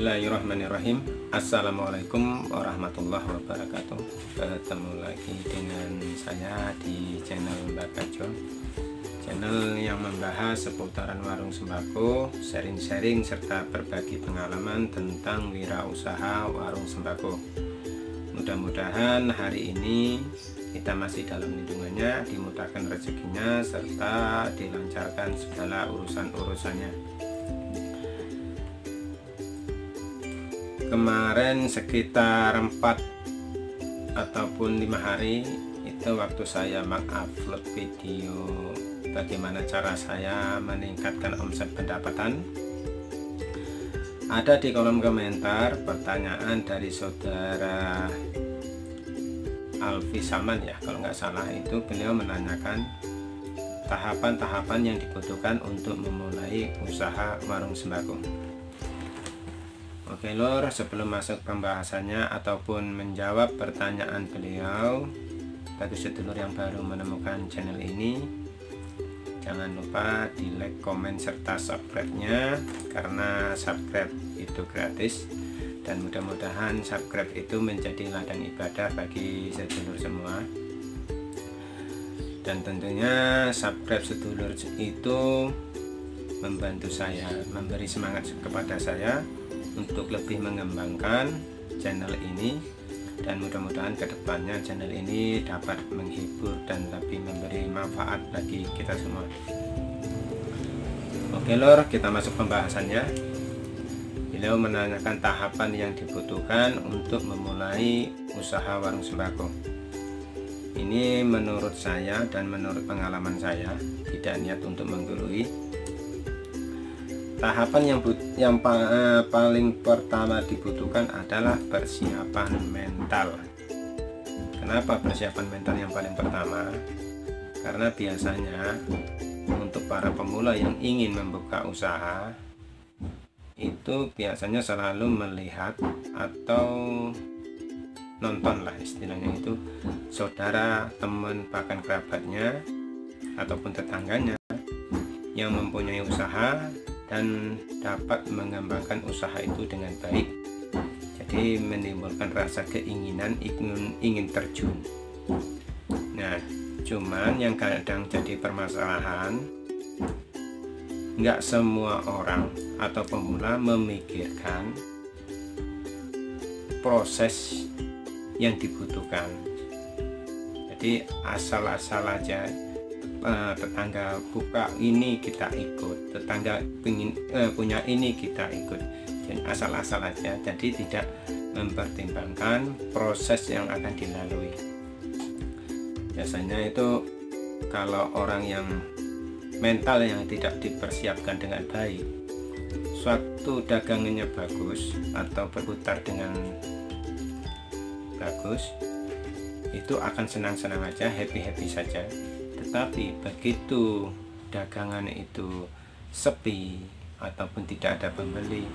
Bismillahirrahmanirrahim. Assalamualaikum warahmatullahi wabarakatuh. Ketemu lagi dengan saya di channel Mbak Kajo, channel yang membahas seputaran warung sembako, sharing-sharing serta berbagi pengalaman tentang wirausaha warung sembako. Mudah-mudahan hari ini kita masih dalam lindungannya, dimudahkan rezekinya serta dilancarkan segala urusan-urusannya. Kemarin sekitar 4 ataupun 5 hari itu waktu saya mengupload video bagaimana cara saya meningkatkan omset pendapatan, ada di kolom komentar pertanyaan dari saudara Alfi Salman ya, kalau nggak salah. Itu beliau menanyakan tahapan-tahapan yang dibutuhkan untuk memulai usaha warung sembako. Oke lor, sebelum masuk pembahasannya ataupun menjawab pertanyaan beliau, bagi sedulur yang baru menemukan channel ini, jangan lupa di like, komen, serta subscribe-nya, karena subscribe itu gratis dan mudah-mudahan subscribe itu menjadi ladang ibadah bagi sedulur semua. Dan tentunya subscribe sedulur itu membantu saya, memberi semangat kepada saya untuk lebih mengembangkan channel ini, dan mudah-mudahan kedepannya channel ini dapat menghibur dan lebih memberi manfaat bagi kita semua. Oke lor, kita masuk pembahasannya. Beliau menanyakan tahapan yang dibutuhkan untuk memulai usaha warung sembako. Ini menurut saya dan menurut pengalaman saya, tidak niat untuk menggurui. Tahapan yang paling pertama dibutuhkan adalah persiapan mental. Kenapa persiapan mental yang paling pertama? Karena biasanya untuk para pemula yang ingin membuka usaha itu biasanya selalu melihat atau nonton lah istilahnya itu saudara, teman, bahkan kerabatnya ataupun tetangganya yang mempunyai usaha dan dapat mengembangkan usaha itu dengan baik. Jadi menimbulkan rasa keinginan ingin terjun. Nah, cuman yang kadang jadi permasalahan, nggak semua orang atau pemula memikirkan proses yang dibutuhkan. Jadi asal-asal aja, tetangga buka ini kita ikut, tetangga punya ini kita ikut, dan asal-asal aja. Jadi tidak mempertimbangkan proses yang akan dilalui. Biasanya itu kalau orang yang mental yang tidak dipersiapkan dengan baik, suatu dagangannya bagus atau berputar dengan bagus, itu akan senang-senang aja, happy-happy saja. Tetapi begitu dagangan itu sepi ataupun tidak ada pembeli,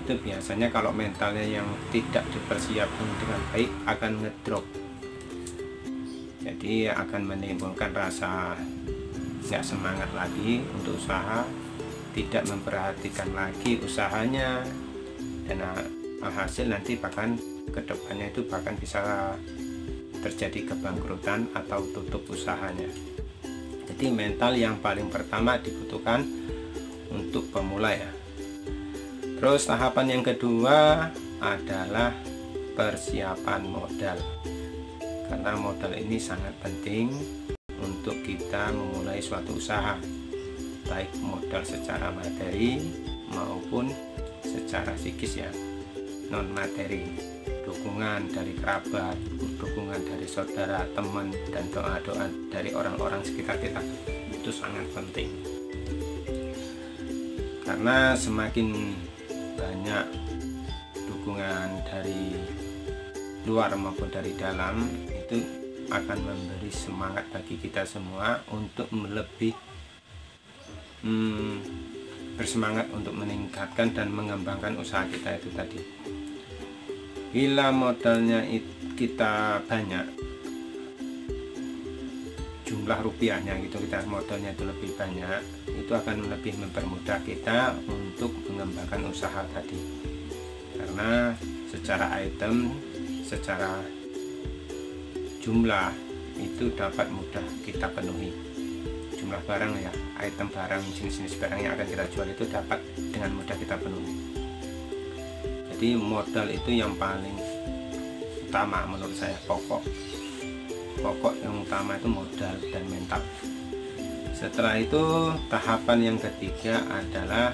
itu biasanya kalau mentalnya yang tidak dipersiapkan dengan baik akan ngedrop. Jadi akan menimbulkan rasa nggak semangat lagi untuk usaha, tidak memperhatikan lagi usahanya, dan alhasil nanti bahkan kedepannya itu bahkan bisa terjadi kebangkrutan atau tutup usahanya. Jadi mental yang paling pertama dibutuhkan untuk pemula ya. Terus tahapan yang kedua adalah persiapan modal. Karena modal ini sangat penting untuk kita memulai suatu usaha, baik modal secara materi maupun secara psikis ya, non materi. Dukungan dari kerabat, dukungan dari saudara, teman, dan doa-doa dari orang-orang sekitar kita itu sangat penting. Karena semakin banyak dukungan dari luar maupun dari dalam, itu akan memberi semangat bagi kita semua untuk lebih bersemangat untuk meningkatkan dan mengembangkan usaha kita itu tadi. Bila modalnya kita banyak, jumlah rupiahnya gitu, kita modalnya itu lebih banyak, itu akan lebih mempermudah kita untuk mengembangkan usaha tadi. karena secara item, secara jumlah itu dapat mudah kita penuhi. Jumlah barang ya, item barang, jenis-jenis barang yang akan kita jual itu dapat dengan mudah kita penuhi. Jadi modal itu yang paling utama menurut saya, pokok yang utama itu modal dan mental. Setelah itu tahapan yang ketiga adalah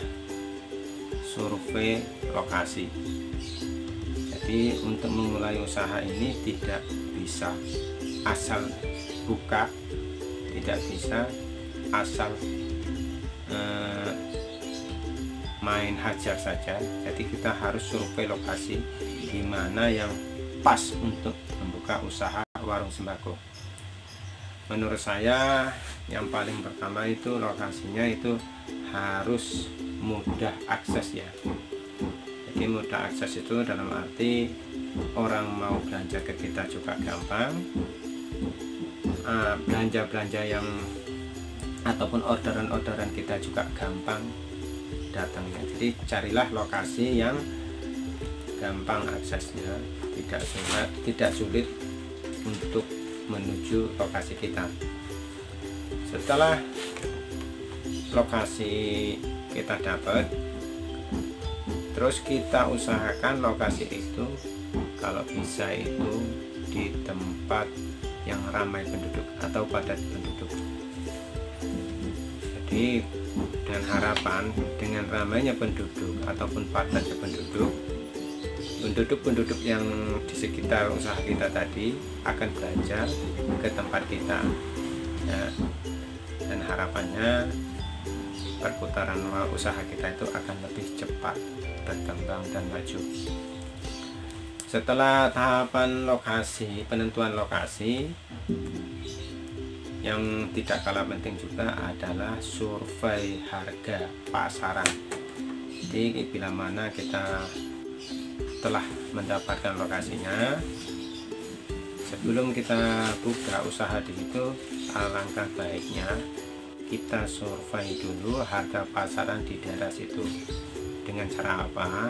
survei lokasi. Jadi untuk memulai usaha ini tidak bisa asal buka, tidak bisa asal main hajar saja. Jadi kita harus survei lokasi di mana yang pas untuk membuka usaha warung sembako. Menurut saya yang paling pertama itu lokasinya itu harus mudah akses ya. Jadi mudah akses itu dalam arti orang mau belanja ke kita juga gampang, belanja yang ataupun orderan kita juga gampang datangnya. Jadi carilah lokasi yang gampang aksesnya, tidak sulit untuk menuju lokasi kita. Setelah lokasi kita dapat, terus kita usahakan lokasi itu kalau bisa itu di tempat yang ramai penduduk atau padat penduduk. Jadi dan harapan dengan ramainya penduduk ataupun padatnya penduduk yang di sekitar usaha kita tadi akan belanja ke tempat kita ya, dan harapannya perputaran usaha kita itu akan lebih cepat berkembang dan maju. Setelah tahapan lokasi, penentuan lokasi, yang tidak kalah penting juga adalah survei harga pasaran. Jadi bila mana kita telah mendapatkan lokasinya, sebelum kita buka usaha di situ, alangkah baiknya kita survei dulu harga pasaran di daerah situ. Dengan cara apa?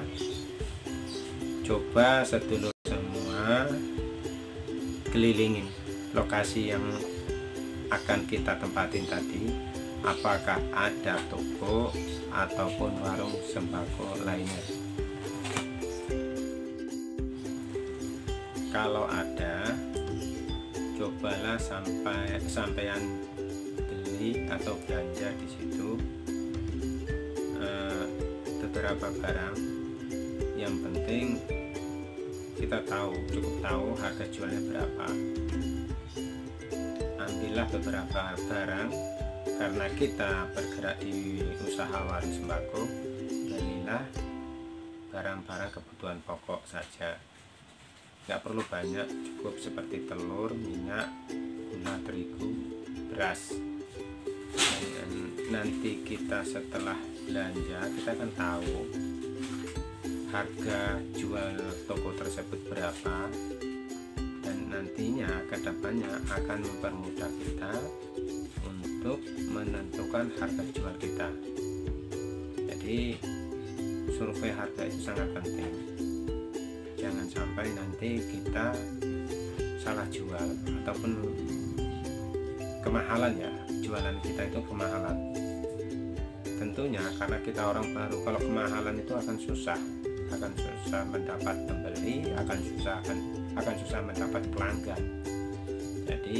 Coba sedulur semua kelilingin lokasi yang akan kita tempatin tadi, apakah ada toko ataupun warung sembako lainnya. Kalau ada, cobalah sampean beli atau belanja di situ beberapa barang. Yang penting kita cukup tahu harga jualnya berapa. Ambillah beberapa barang, karena kita bergerak di usaha warung sembako, belilah barang-barang kebutuhan pokok saja. Nggak perlu banyak, cukup seperti telur, minyak, gula, terigu, beras. Dan nanti kita setelah belanja, kita akan tahu harga jual toko tersebut berapa, dan nantinya kedepannya akan mempermudah kita untuk menentukan harga jual kita. Jadi survei harga itu sangat penting. Jangan sampai nanti kita salah jual ataupun kemahalan ya, jualan kita itu kemahalan. Tentunya karena kita orang baru, kalau kemahalan itu akan susah mendapat pembeli, akan susah mendapat pelanggan. Jadi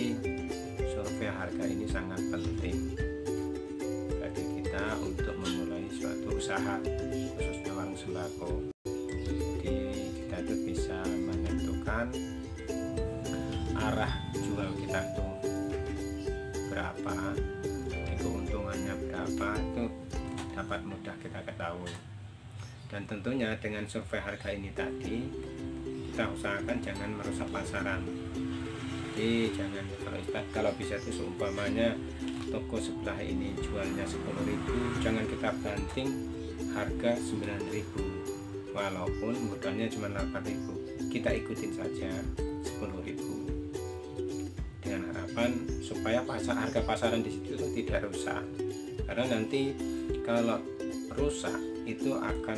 survei harga ini sangat penting bagi kita untuk memulai suatu usaha, khususnya warung sembako. Jadi kita itu bisa menentukan arah jual kita itu berapa, keuntungannya berapa, itu dapat mudah kita ketahui. Dan tentunya dengan survei harga ini tadi, kita usahakan jangan merusak pasaran. Jadi jangan, kalau bisa itu seumpamanya toko sebelah ini jualnya 10.000, jangan kita banting harga 9.000, walaupun modalnya cuma 8.000, kita ikutin saja 10.000 dengan harapan supaya harga pasaran di situ tidak rusak. Karena nanti kalau rusak itu akan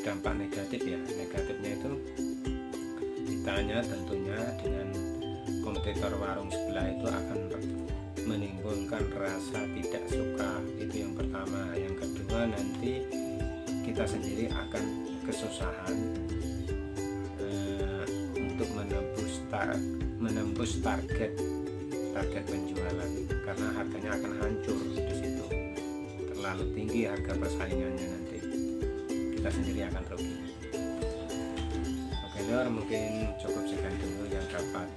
berdampak negatif ya. Negatifnya itu kitanya tentunya dengan kompetitor warung sebelah itu akan menimbulkan rasa tidak suka, itu yang pertama. Yang kedua, nanti kita sendiri akan kesusahan untuk menembus target penjualan, karena harganya akan hancur di situ. Terlalu tinggi harga persaingannya, nanti kita sendiri akan rugi. Oke Lur, mungkin cukup sekian dulu yang dapat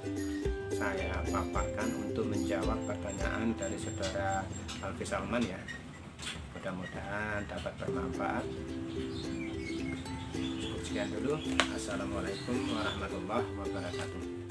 saya paparkan untuk menjawab pertanyaan dari saudara Alfi Salman ya. Mudah-mudahan dapat bermanfaat. Cukup sekian dulu. Assalamualaikum warahmatullahi wabarakatuh.